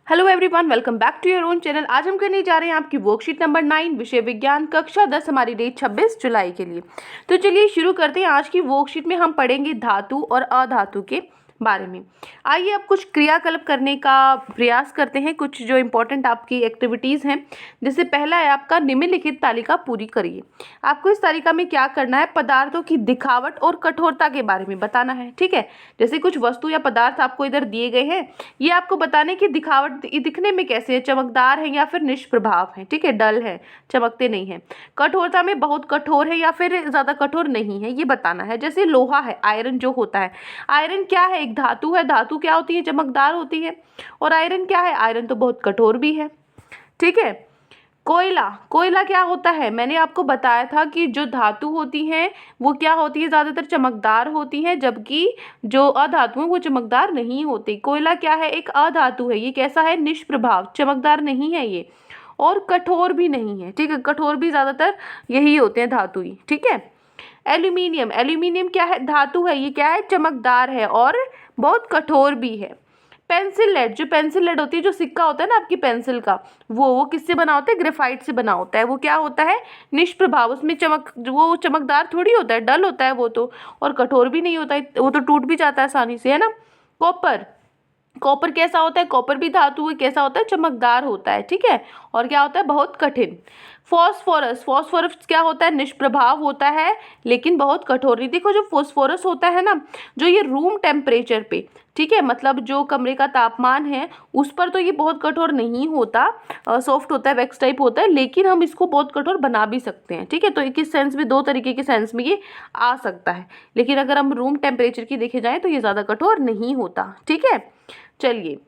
Hello everyone, welcome back to your own channel. आज हम करने जा रहे हैं आपकी वर्कशीट नंबर 9 विषय विज्ञान कक्षा 10, हमारी डेट 26 जुलाई के लिए। तो चलिए शुरू करते हैं। आज की वर्कशीट में हम पढ़ेंगे धातु और अधातु के बारे में। आइए अब कुछ क्रियाकलाप करने का प्रयास करते हैं, कुछ जो इम्पोर्टेंट आपकी एक्टिविटीज़ हैं। जैसे पहला है आपका निम्नलिखित तालिका पूरी करिए। आपको इस तालिका में क्या करना है, पदार्थों की दिखावट और कठोरता के बारे में बताना है। ठीक है, जैसे कुछ वस्तु या पदार्थ आपको इधर दिए गए हैं, ये आपको बताने की दिखावट दिखने में कैसे है, चमकदार है या फिर निष्प्रभाव है। ठीक है, डल है, चमकते नहीं है। कठोरता में बहुत कठोर है या फिर ज़्यादा कठोर नहीं है, ये बताना है। जैसे लोहा है, आयरन जो होता है, आयरन क्या है, एक धातु है। धातु क्या होती है, चमकदार होती है। और आयरन क्या है, आयरन तो बहुत कठोर भी है। ठीक है। कोयला, कोयला क्या होता है, मैंने आपको बताया था कि जो धातु होती हैं वो क्या होती है, ज़्यादातर चमकदार होती हैं, जबकि जो अधातु हैं वो चमकदार नहीं होती। कोयला क्या है, एक अधातु है। ये कैसा है, निष्प्रभाव, चमकदार नहीं है ये, और कठोर भी नहीं है। ठीक है, कठोर भी ज़्यादातर यही होते हैं धातु ही। ठीक है। एल्यूमिनियम, एल्यूमिनियम क्या है, धातु है। ये क्या है, चमकदार है और बहुत कठोर भी है। पेंसिल लेड, जो पेंसिल लेड होती है, जो सिक्का होता है ना आपकी पेंसिल का, वो किससे बना होता है, ग्रेफाइट से बना होता है। वो क्या होता है, निष्प्रभाव। उसमें वो चमकदार थोड़ी होता है, डल होता है वो तो, और कठोर भी नहीं होता है, वो तो टूट भी जाता है आसानी से, है ना। कॉपर, कॉपर कैसा होता है, कॉपर भी धातु है, कैसा होता है, चमकदार होता है। ठीक है, और क्या होता है, बहुत कठिन। फॉस्फोरस, फॉस्फोरस क्या होता है, निष्प्रभाव होता है लेकिन बहुत कठोर नहीं। देखो जो फॉस्फोरस होता है ना, जो ये रूम टेम्परेचर पे, ठीक है, मतलब जो कमरे का तापमान है उस पर तो ये बहुत कठोर नहीं होता, सॉफ्ट होता है, वैक्स टाइप होता है, लेकिन हम इसको बहुत कठोर बना भी सकते हैं। ठीक है, तो एक इस सेंस में, दो तरीके के सेंस में ये आ सकता है, लेकिन अगर हम रूम टेम्परेचर की देखे जाए तो ये ज़्यादा कठोर नहीं होता। ठीक है, चलिए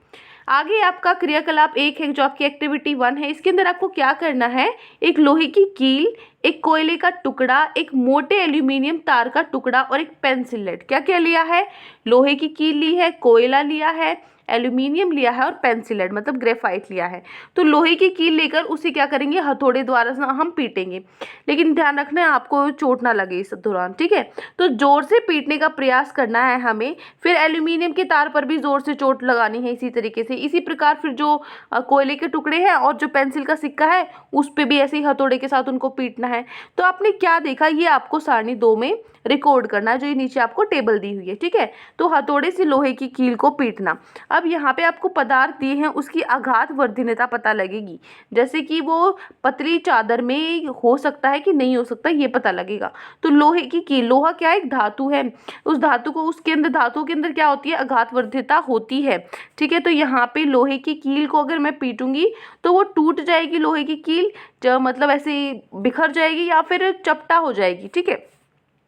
आगे आपका क्रियाकलाप एक है, जो आपकी एक्टिविटी 1 है। इसके अंदर आपको क्या करना है, एक लोहे की कील, एक कोयले का टुकड़ा, एक मोटे एल्यूमिनियम तार का टुकड़ा और एक पेंसिल लेड। क्या क्या लिया है, लोहे की कील ली है, कोयला लिया है, एल्यूमिनियम लिया है और पेंसिल लेड मतलब ग्रेफाइट लिया है। तो लोहे की कील लेकर उसे क्या करेंगे, हथौड़े द्वारा से हम पीटेंगे, लेकिन ध्यान रखना है आपको चोट ना लगे इस दौरान। ठीक है, तो जोर से पीटने का प्रयास करना है हमें। फिर एल्यूमिनियम के तार पर भी जोर से चोट लगानी है इसी तरीके से। इसी प्रकार फिर जो कोयले के टुकड़े हैं और जो पेंसिल का सिक्का है उस पर भी ऐसे ही हथौड़े के साथ उनको पीटना है। तो आपने क्या देखा, ये आपको सारणी 2 में रिकॉर्ड करना है, जो ये नीचे आपको टेबल दी हुई है। ठीक है, तो हथौड़े से लोहे की कील को पीटना। अब यहाँ पे आपको पदार्थ दिए हैं, उसकी आघात वर्धनीयता पता लगेगी, जैसे कि वो पतली चादर में हो सकता है कि नहीं हो सकता, ये पता लगेगा। तो लोहे की कील, लोहा क्या है, एक धातु है, उस धातु को, उसके अंदर, धातु के अंदर क्या होती है, आघात वर्धनीयता होती है। ठीक है, तो यहाँ पे लोहे की कील को अगर मैं पीटूंगी तो वो टूट जाएगी, लोहे की कील जो मतलब ऐसे बिखर जाएगी या फिर चपटा हो जाएगी। ठीक है,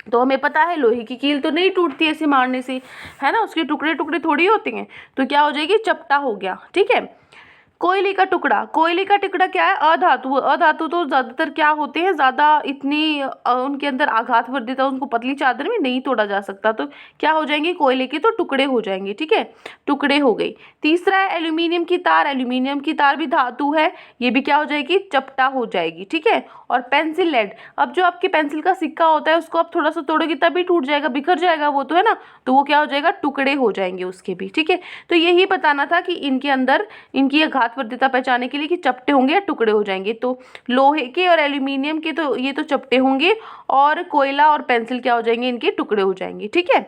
तो हमें पता है लोहे की कील तो नहीं टूटती ऐसे मारने से, है ना, उसके टुकड़े टुकड़े थोड़ी होते हैं, तो क्या हो जाएगी, चपटा हो गया। ठीक है। कोयले का टुकड़ा, कोयले का टुकड़ा क्या है, अधातु। अधातु तो ज्यादातर क्या होते हैं, ज्यादा इतनी उनके अंदर आघात वर्धित, उनको पतली चादर में नहीं तोड़ा जा सकता, तो क्या हो जाएंगे, कोयले के तो टुकड़े हो जाएंगे। ठीक है, टुकड़े हो गए। तीसरा है एल्यूमिनियम की तार, एल्यूमिनियम की तार भी धातु है, ये भी क्या हो जाएगी, चपटा हो जाएगी। ठीक है, और पेंसिल लेड, अब जो आपके पेंसिल का सिक्का होता है उसको आप थोड़ा सा तोड़ोगे तभी टूट जाएगा, बिखर जाएगा वो तो, है ना, तो वो क्या हो जाएगा, टुकड़े हो जाएंगे उसके भी। ठीक है, तो यही बताना था कि इनके अंदर इनकी आघात वर्धनीयता पहचानने के लिए कि चपटे होंगे या टुकड़े हो जाएंगे। तो लोहे के और एल्यूमिनियम के तो ये तो चपटे होंगे, और कोयला और पेंसिल क्या हो जाएंगे, इनके टुकड़े हो जाएंगे। ठीक है,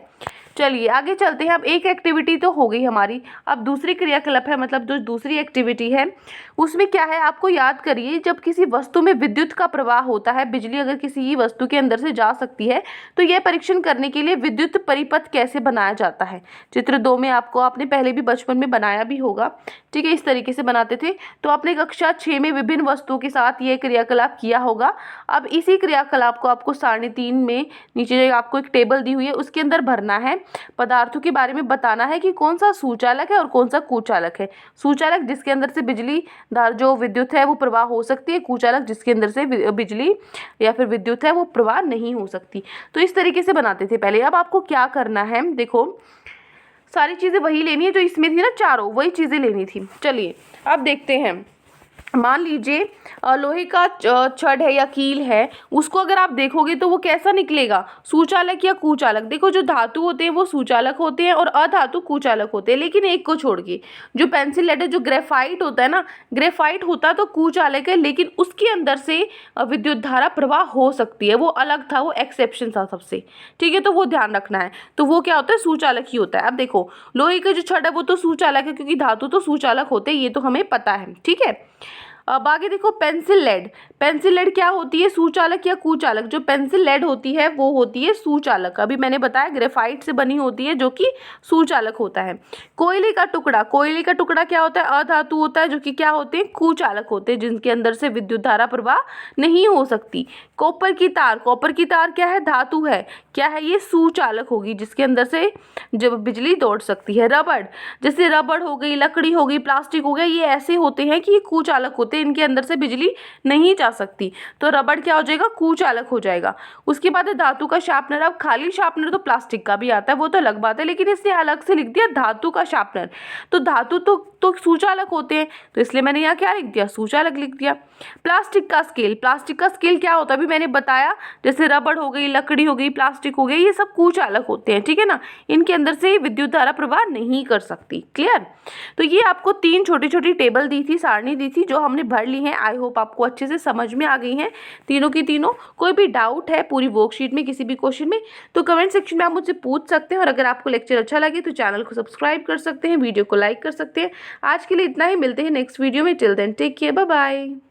चलिए आगे चलते हैं। अब एक एक्टिविटी तो हो गई हमारी, अब दूसरी क्रियाकलाप है, मतलब जो दूसरी एक्टिविटी है उसमें क्या है, आपको याद करिए, जब किसी वस्तु में विद्युत का प्रवाह होता है, बिजली अगर किसी वस्तु के अंदर से जा सकती है, तो यह परीक्षण करने के लिए विद्युत परिपथ कैसे बनाया जाता है। चित्र 2 में आपको, आपने पहले भी बचपन में बनाया भी होगा। ठीक है, इस तरीके से बनाते थे, तो आपने कक्षा 6 में विभिन्न वस्तुओं के साथ ये क्रियाकलाप किया होगा। अब इसी क्रियाकलाप को आपको सारणी 3 में नीचे आपको एक टेबल दी हुई है, उसके अंदर भरना है। पदार्थों के बारे में बताना है कि कौन सा सुचालक है और कौन सा कुचालक है। सुचालक जिसके अंदर से बिजली धार, जो विद्युत है वो प्रवाह हो सकती है, कुचालक जिसके अंदर से बिजली या फिर विद्युत है वो प्रवाह नहीं हो सकती। तो इस तरीके से बनाते थे पहले। अब आपको क्या करना है, देखो सारी चीज़ें वही लेनी है जो इसमें थी ना, चारों वही चीज़ें लेनी थी। चलिए अब देखते हैं, मान लीजिए लोहे का छड़ है या कील है, उसको अगर आप देखोगे तो वो कैसा निकलेगा, सुचालक या कुचालक। देखो जो धातु होते हैं वो सुचालक होते हैं और अधातु कुचालक होते हैं, लेकिन एक को छोड़ के। जो पेंसिल लेड है, जो ग्रेफाइट होता है ना, ग्रेफाइट होता तो कुचालक है, लेकिन उसके अंदर से विद्युत धारा प्रवाह हो सकती है, वो अलग था, वो एक्सेप्शन था सबसे। ठीक है, तो वो ध्यान रखना है। तो वो क्या होता है, सुचालक ही होता है। अब देखो लोहे का जो छड़ है वो तो सुचालक है, क्योंकि धातु तो सुचालक होते हैं, ये तो हमें पता है। ठीक है, अब आगे देखो पेंसिल लेड। पेंसिल लेड क्या होती है, सुचालक या कुचालक। जो पेंसिल लेड होती है वो होती है सुचालक। अभी मैंने बताया ग्रेफाइट से बनी होती है, जो कि सुचालक होता है। कोयले का टुकड़ा, कोयले का टुकड़ा क्या होता है, अधातु होता है, जो कि क्या होते हैं, कुचालक होते हैं, जिनके अंदर से विद्युत धारा प्रवाह नहीं हो सकती। कॉपर की तार, कॉपर की तार क्या है, धातु है, क्या है ये, सुचालक होगी, जिसके अंदर से जब बिजली दौड़ सकती है। रबड़, जैसे रबड़ हो गई, लकड़ी हो गई, प्लास्टिक हो गया, ये ऐसे होते हैं कि ये कुचालक होते हैं, इनके अंदर से बिजली नहीं जा सकती, तो रबड़ क्या हो जाएगा, कुचालक हो जाएगा। उसके बाद है धातु का शार्पनर। अब खाली शार्पनर तो प्लास्टिक का भी आता है, वो तो अलग बात है, लेकिन इसने अलग से लिख दिया धातु का शार्पनर। तो धातु तो सुचालक होते हैं, तो इसलिए मैंने यहाँ क्या लिख दिया, सुचालक लिख दिया। प्लास्टिक का स्केल, प्लास्टिक का स्केल क्या होता है, अभी मैंने बताया, जैसे रबड़ हो गई, लकड़ी हो गई, प्लास्टिक हो गई, ये सब कुचालक होते हैं। ठीक है ना, इनके अंदर से विद्युत धारा प्रवाह नहीं कर सकती। क्लियर। तो ये आपको 3 छोटी छोटी टेबल दी थी, सारणी दी थी, जो हमने भर ली है। आई होप आपको अच्छे से समझ में आ गई हैं तीनों की तीनों। कोई भी डाउट है पूरी वर्कशीट में, किसी भी क्वेश्चन में, तो कमेंट सेक्शन में आप मुझसे पूछ सकते हैं। और अगर आपको लेक्चर अच्छा लगे तो चैनल को सब्सक्राइब कर सकते हैं, वीडियो को लाइक कर सकते हैं। आज के लिए इतना ही, मिलते हैं नेक्स्ट वीडियो में। Till then take care, bye bye.